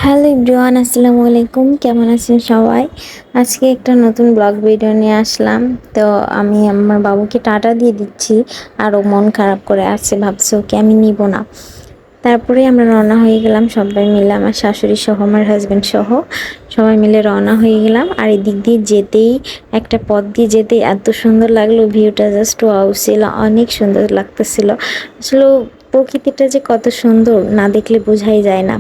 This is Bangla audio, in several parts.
হ্যালো এভরিওয়ান, আসসালামু আলাইকুম। কেমন আছেন সবাই? আজকে একটা নতুন ব্লগ ভিডিও নিয়ে আসলাম। তো আমি আমার বাবুকে টাটা দিয়ে দিচ্ছি, আর ও মন খারাপ করে আছে, ভাবছে ওকে আমি নিব না। তারপরে আমরা রওনা হয়ে গেলাম সবাই মিলে, আমার শাশুড়ি সহ আমার হাজব্যান্ড সহ সবাই মিলে রওনা হয়ে গেলাম। আর এদিক দিয়ে যেতেই, একটা পথ দিয়ে যেতেই এত সুন্দর লাগলো, ভিউটা জাস্ট ওয়াও ছিল, অনেক সুন্দর লাগতেছিল। আসলে প্রকৃতিটা যে কত সুন্দর না দেখলে বোঝাই যায় না।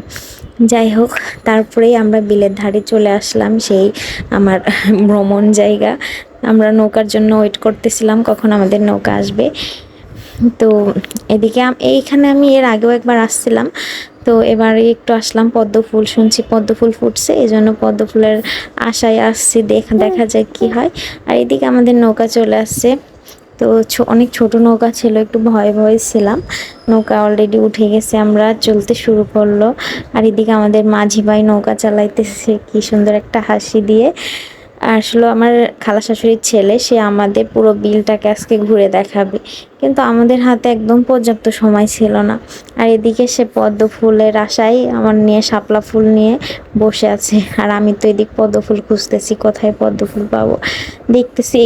যাই হোক, তারপরেই আমরা বিলের ধারে চলে আসলাম, সেই আমার ভ্রমণ জায়গা। আমরা নৌকার জন্য ওয়েট করতেছিলাম কখন আমাদের নৌকা আসবে। তো এদিকে এইখানে আমি এর আগেও একবার আসছিলাম, তো এবারে একটু আসলাম। পদ্ম ফুল শুনছি পদ্ম ফুল ফুটছে, এই জন্য পদ্ম ফুলের আশায় আসছি, দেখা যায় কি হয়। আর এদিকে আমাদের নৌকা চলে আসছে। তো অনেক ছোট নৌকা ছিল, একটু ভয় ভয় ছিলাম। নৌকা অলরেডি উঠে গেছে, আমরা চলতে শুরু করলো। আর এদিকে আমাদের মাঝি ভাই নৌকা চালাইতেছে কি সুন্দর একটা হাসি দিয়ে। আসলে আমার খালা শাশুড়ির ছেলে, সে আমাদের পুরো বিলটাকে আজকে ঘুরে দেখাবে, কিন্তু আমাদের হাতে একদম পর্যাপ্ত সময় ছিল না। আর এদিকে সে পদ্ম ফুলের আশায় আমার নিয়ে শাপলা ফুল নিয়ে বসে আছে, আর আমি তো এদিক পদ্ম ফুল খুঁজতেছি, কোথায় পদ্ম ফুল পাবো। দেখতেছি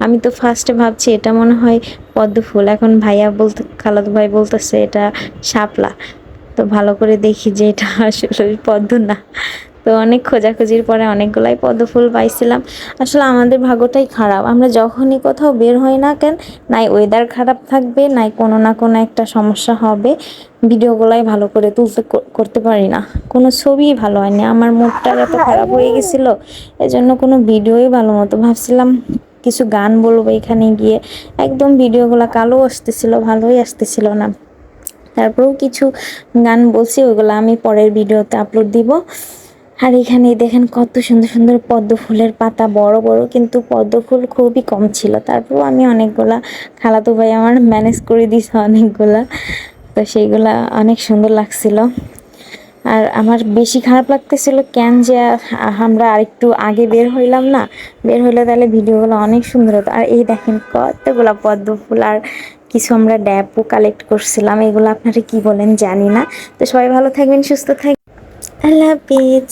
আমি তো ফার্স্টে ভাবছি এটা মনে হয় পদ্ম ফুল, এখন ভাইয়া বলতে, খালাতো ভাই বলতেছে এটা শাপলা। তো ভালো করে দেখি যে এটা আসলে পদ্ম না। তো অনেক খোঁজাখুঁজির পরে অনেকগুলাই পদ্ম ফুল পাইছিলাম। আসলে আমাদের ভাগ্যটাই খারাপ, আমরা যখনই কোথাও বের হই না কেন, নাই ওয়েদার খারাপ থাকবে, নাই কোনো না কোনো একটা সমস্যা হবে, ভিডিওগুলাই ভালো করে করতে পারি না, কোনো ছবিই ভালো হয়নি। আমার মুডটা এত খারাপ হয়ে গেছিলো, এজন্য কোনো ভিডিওই ভালো মতো, ভাবছিলাম কিছু গান বলবো এখানে গিয়ে, একদম ভিডিওগুলো কালো আসতেছিল, ভালোই আসতেছিল না। তারপরেও কিছু গান বলছি, ওইগুলো আমি পরের ভিডিওতে আপলোড দিব। আর এখানে দেখেন কত সুন্দর সুন্দর পদ্ম ফুলের পাতা, বড় বড়, কিন্তু পদ্ম ফুল খুবই কম ছিল। তারপরেও আমি অনেকগুলা, খালাতো ভাই আমার ম্যানেজ করে দিয়েছে অনেকগুলা, তো সেইগুলা অনেক সুন্দর লাগছিল। আর আমার বেশি খারাপ লাগতেছিল কেন যে আমরা আরেকটু আগে বের হইলাম না, বের হইলে তাহলে ভিডিওগুলো অনেক সুন্দর হতো। আর এই দেখেন কতগুলা পদ্ম ফুল, আর কিছু আমরা ড্যাপও কালেক্ট করছিলাম, এগুলো আপনারা কি বলেন জানি না। তো সবাই ভালো থাকবেন, সুস্থ থাকবেন, আল্লাহ হাফিজ।